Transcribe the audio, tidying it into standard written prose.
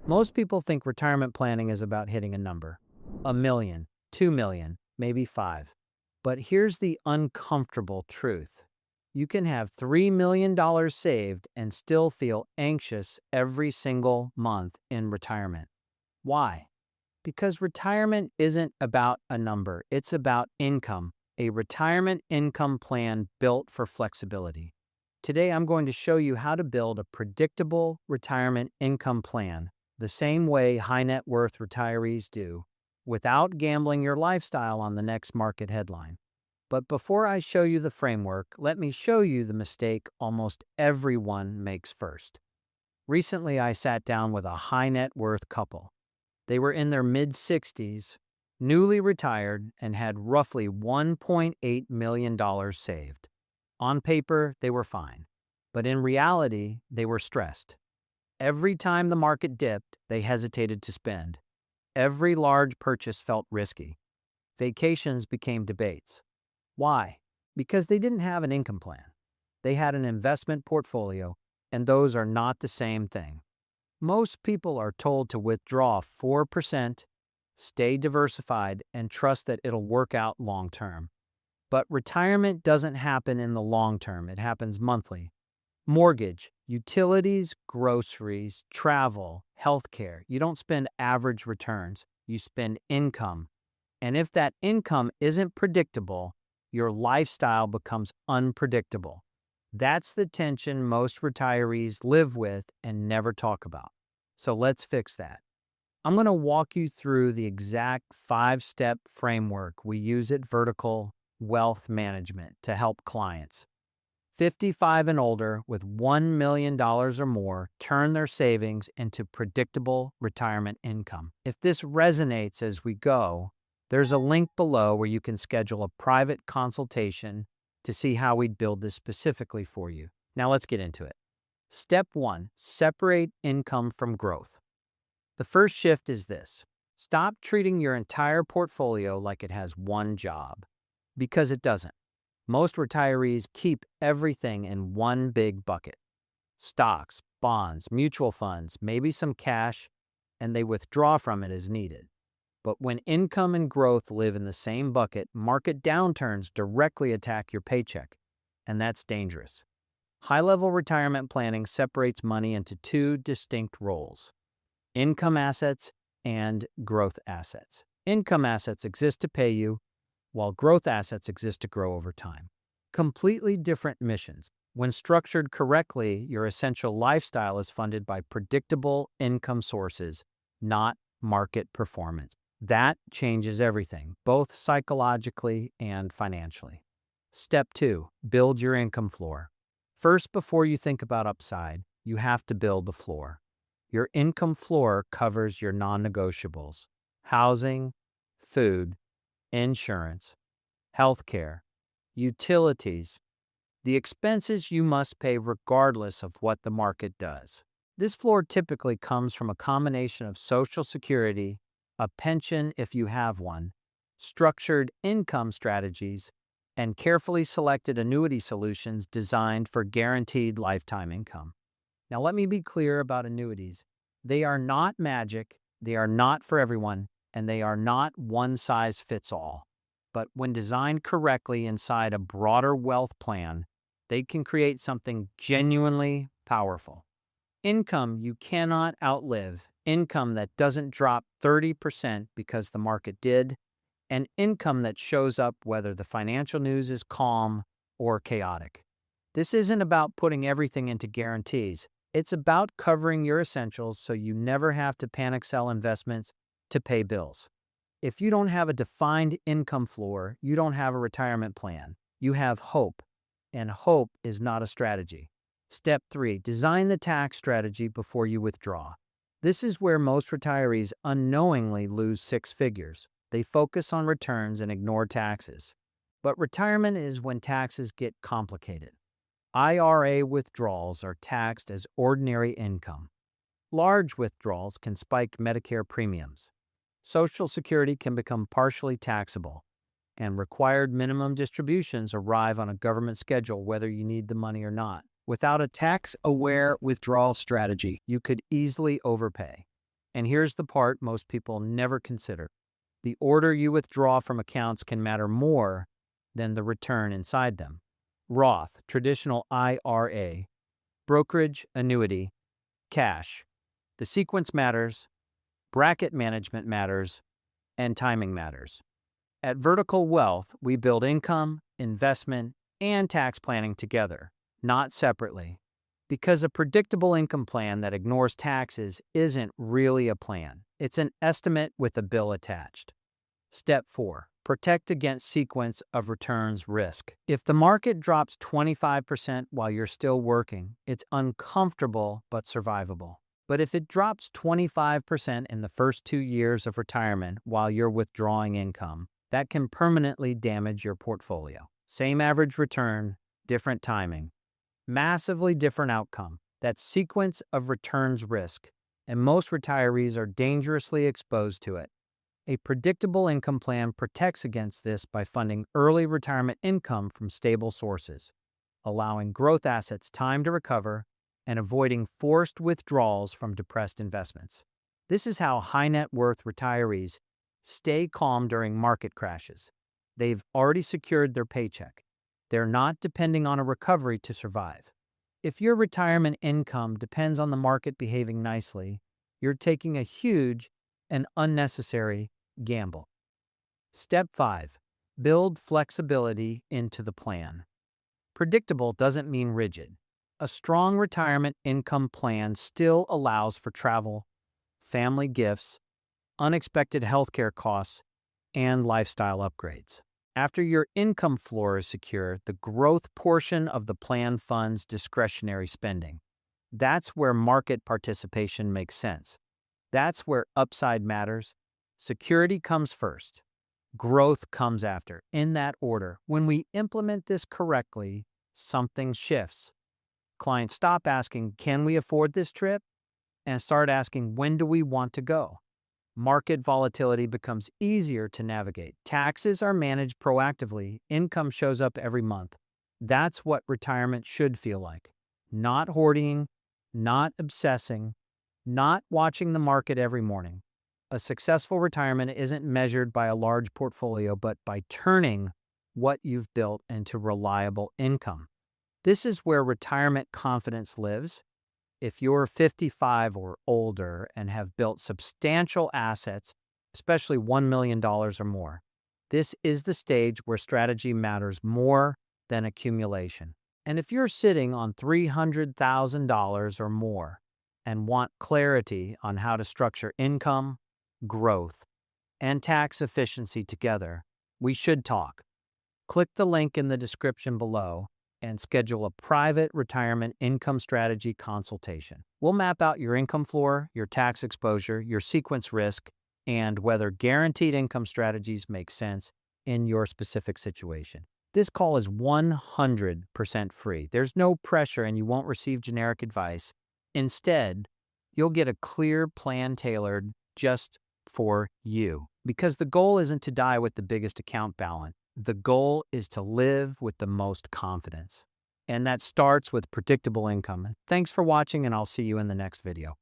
Most people think retirement planning is about hitting a number, a million, 2 million, maybe five. But here's the uncomfortable truth. You can have $3 million saved and still feel anxious every single month in retirement. Why? Because retirement isn't about a number, it's about income, a retirement income plan built for flexibility. Today, I'm going to show you how to build a predictable retirement income plan the same way high net worth retirees do, without gambling your lifestyle on the next market headline. But before I show you the framework, let me show you the mistake almost everyone makes first. Recently, I sat down with a high net worth couple. They were in their mid 60s, newly retired, and had roughly $1.8 million saved. On paper, they were fine, but in reality, they were stressed. Every time the market dipped, they hesitated to spend. Every large purchase felt risky. Vacations became debates. Why? Because they didn't have an income plan. They had an investment portfolio, and those are not the same thing. Most people are told to withdraw 4%, stay diversified, and trust that it'll work out long term. But retirement doesn't happen in the long term, it happens monthly. Mortgage, utilities, groceries, travel, healthcare. You don't spend average returns, you spend income. And if that income isn't predictable, your lifestyle becomes unpredictable. That's the tension most retirees live with and never talk about. So let's fix that. I'm going to walk you through the exact 5-step framework we use at Vertical Wealth Management to help clients 55 and older with $1 million or more turn their savings into predictable retirement income. If this resonates as we go, there's a link below where you can schedule a private consultation to see how we'd build this specifically for you. Now let's get into it. Step 1, separate income from growth. The first shift is this. Stop treating your entire portfolio like it has one job, because it doesn't. Most retirees keep everything in one big bucket. Stocks, bonds, mutual funds, maybe some cash, and they withdraw from it as needed. But when income and growth live in the same bucket, market downturns directly attack your paycheck, and that's dangerous. High-level retirement planning separates money into two distinct roles: income assets and growth assets. Income assets exist to pay you, while growth assets exist to grow over time. Completely different missions. When structured correctly, your essential lifestyle is funded by predictable income sources, not market performance. That changes everything, both psychologically and financially. Step 2, build your income floor. First, before you think about upside, you have to build the floor. Your income floor covers your non-negotiables: housing, food, insurance, healthcare, utilities, the expenses you must pay regardless of what the market does. This floor typically comes from a combination of Social Security, a pension if you have one, structured income strategies, and carefully selected annuity solutions designed for guaranteed lifetime income. Now, let me be clear about annuities. They are not magic, they are not for everyone, and they are not one size fits all. But when designed correctly inside a broader wealth plan, they can create something genuinely powerful. Income you cannot outlive, income that doesn't drop 30% because the market did, and income that shows up whether the financial news is calm or chaotic. This isn't about putting everything into guarantees. It's about covering your essentials so you never have to panic sell investments to pay bills. If you don't have a defined income floor, you don't have a retirement plan. You have hope, and hope is not a strategy. Step 3, design the tax strategy before you withdraw. This is where most retirees unknowingly lose six figures. They focus on returns and ignore taxes. But retirement is when taxes get complicated. IRA withdrawals are taxed as ordinary income. Large withdrawals can spike Medicare premiums. Social Security can become partially taxable, and required minimum distributions arrive on a government schedule whether you need the money or not. Without a tax-aware withdrawal strategy, you could easily overpay. And here's the part most people never consider. The order you withdraw from accounts can matter more than the return inside them. Roth, traditional IRA, brokerage, annuity, cash. The sequence matters, bracket management matters, and timing matters. At Vertical Wealth, we build income, investment, and tax planning together, not separately. Because a predictable income plan that ignores taxes isn't really a plan. It's an estimate with a bill attached. Step 4. Protect against sequence of returns risk. If the market drops 25% while you're still working, it's uncomfortable but survivable. But if it drops 25% in the first 2 years of retirement while you're withdrawing income, that can permanently damage your portfolio. Same average return, different timing. Massively different outcome. That's sequence of returns risk, and most retirees are dangerously exposed to it. A predictable income plan protects against this by funding early retirement income from stable sources, allowing growth assets time to recover, and avoiding forced withdrawals from depressed investments. This is how high net worth retirees stay calm during market crashes. They've already secured their paycheck. They're not depending on a recovery to survive. If your retirement income depends on the market behaving nicely, you're taking a huge and unnecessary gamble. Step 5. Build flexibility into the plan. Predictable doesn't mean rigid. A strong retirement income plan still allows for travel, family gifts, unexpected healthcare costs, and lifestyle upgrades. After your income floor is secure, the growth portion of the plan funds discretionary spending. That's where market participation makes sense. That's where upside matters. Security comes first. Growth comes after. In that order. When we implement this correctly, something shifts. Clients stop asking, "Can we afford this trip?" and start asking, "When do we want to go?" Market volatility becomes easier to navigate. Taxes are managed proactively. Income shows up every month. That's what retirement should feel like. Not hoarding, not obsessing, not watching the market every morning. A successful retirement isn't measured by a large portfolio, but by turning what you've built into reliable income. This is where retirement confidence lives. If you're 55 or older and have built substantial assets, especially $1 million or more, this is the stage where strategy matters more than accumulation. And if you're sitting on $300,000 or more and want clarity on how to structure income, growth, and tax efficiency together, we should talk. Click the link in the description below and schedule a private retirement income strategy consultation. We'll map out your income floor, your tax exposure, your sequence risk, and whether guaranteed income strategies make sense in your specific situation. This call is 100% free. There's no pressure and you won't receive generic advice. Instead, you'll get a clear plan tailored just for you. Because the goal isn't to die with the biggest account balance. The goal is to live with the most confidence. And that starts with predictable income. Thanks for watching, and I'll see you in the next video.